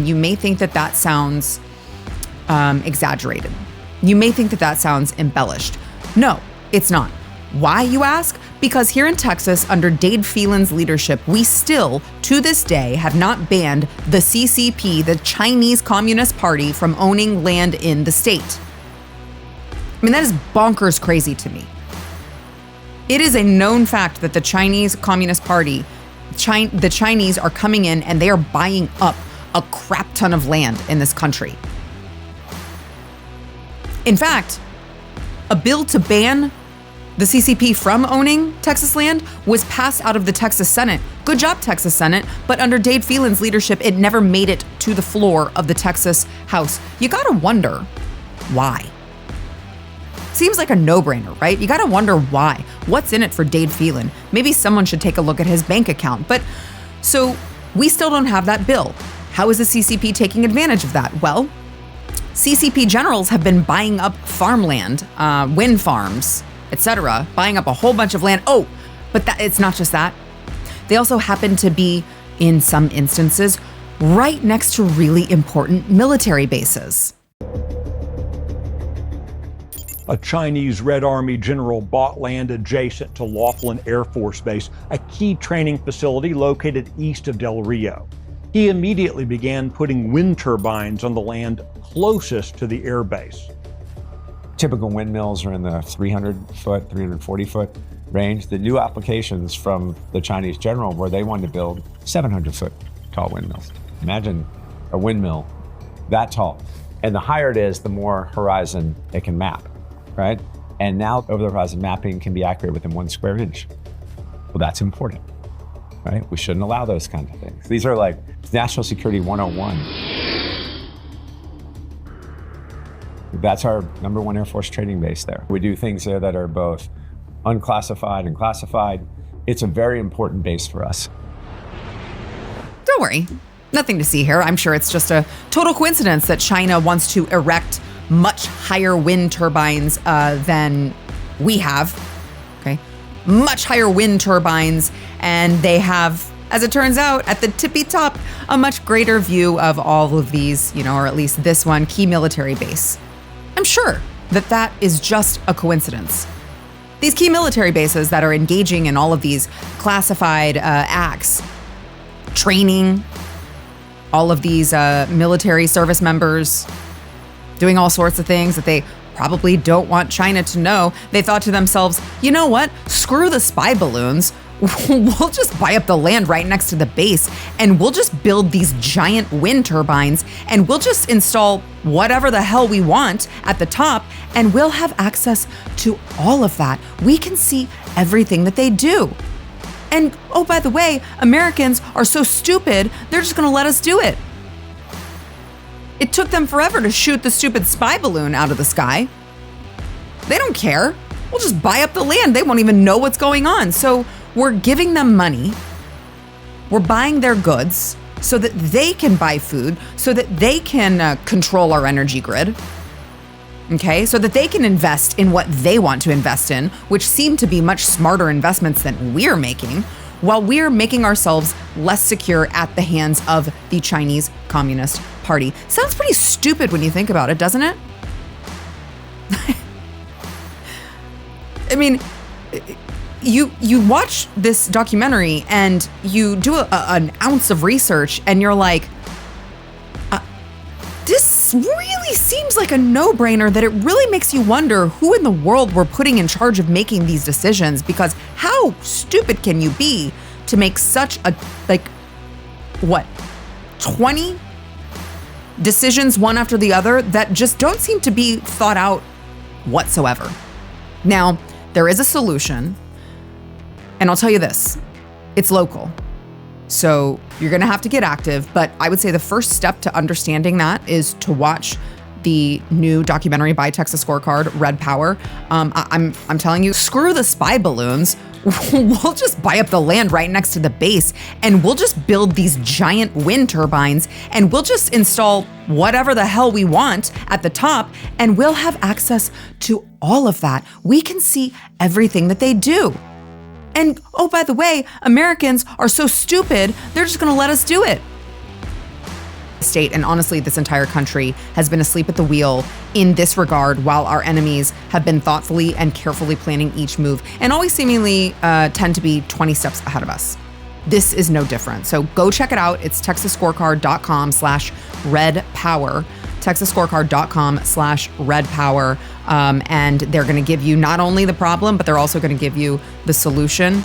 you may think that that sounds exaggerated. You may think that that sounds embellished. No, it's not. Why, you ask? Because here in Texas, under Dade Phelan's leadership, we still, to this day, have not banned the CCP, the Chinese Communist Party, from owning land in the state. I mean, that is bonkers crazy to me. It is a known fact that the Chinese Communist Party, the Chinese are coming in and they are buying up a crap ton of land in this country. In fact, a bill to ban the CCP from owning Texas land was passed out of the Texas Senate. Good job, Texas Senate. But under Dade Phelan's leadership, it never made it to the floor of the Texas House. You gotta wonder why. Seems like a no-brainer, right? You gotta wonder why. What's in it for Dade Phelan? Maybe someone should take a look at his bank account. But so we still don't have that bill. How is the CCP taking advantage of that? Well, CCP generals have been buying up farmland, wind farms, etc., buying up a whole bunch of land. Oh, but it's not just that. They also happen to be, in some instances, right next to really important military bases. A Chinese Red Army general bought land adjacent to Laughlin Air Force Base, a key training facility located east of Del Rio. He immediately began putting wind turbines on the land closest to the air base. Typical windmills are in the 300-foot, 340-foot range. The new applications from the Chinese general were they wanted to build 700-foot tall windmills. Imagine a windmill that tall. And the higher it is, the more horizon it can map, right? And now over-the-horizon mapping can be accurate within 1 square inch. Well, that's important, right? We shouldn't allow those kinds of things. These are like National Security 101. That's our #1 Air Force training base there. We do things there that are both unclassified and classified. It's a very important base for us. Don't worry, nothing to see here. I'm sure it's just a total coincidence that China wants to erect much higher wind turbines than we have, okay? Much higher wind turbines, and they have, as it turns out, at the tippy top, a much greater view of all of these, or at least this one, key military base. I'm sure that that is just a coincidence. These key military bases that are engaging in all of these classified acts, training all of these military service members, doing all sorts of things that they probably don't want China to know. They thought to themselves, you know what? Screw the spy balloons. We'll just buy up the land right next to the base and we'll just build these giant wind turbines and we'll just install whatever the hell we want at the top and we'll have access to all of that. We can see everything that they do. And oh, by the way, Americans are so stupid, they're just gonna let us do it. It took them forever to shoot the stupid spy balloon out of the sky. They don't care. We'll just buy up the land. They won't even know what's going on. So we're giving them money. We're buying their goods so that they can buy food, so that they can control our energy grid. Okay, so that they can invest in what they want to invest in, which seem to be much smarter investments than we're making, while we're making ourselves less secure at the hands of the Chinese Communist Party. Sounds pretty stupid when you think about it, doesn't it? I mean, you watch this documentary and you do an ounce of research and you're like, this really seems like a no-brainer, that it really makes you wonder who in the world we're putting in charge of making these decisions, because how stupid can you be to make such a, 20 decisions one after the other that just don't seem to be thought out whatsoever. Now, there is a solution, and I'll tell you this, it's local. So you're gonna have to get active, but I would say the first step to understanding that is to watch the new documentary by Texas Scorecard, Red Power. I'm telling you, screw the spy balloons. We'll just buy up the land right next to the base and we'll just build these giant wind turbines and we'll just install whatever the hell we want at the top and we'll have access to all of that. We can see everything that they do. And oh, by the way, Americans are so stupid, they're just gonna let us do it. state, and honestly, this entire country has been asleep at the wheel in this regard, while our enemies have been thoughtfully and carefully planning each move and always seemingly tend to be 20 steps ahead of us. This is no different. So go check it out. It's texasscorecard.com/redpower. texasscorecard.com/redpower. And they're going to give you not only the problem, but they're also going to give you the solution.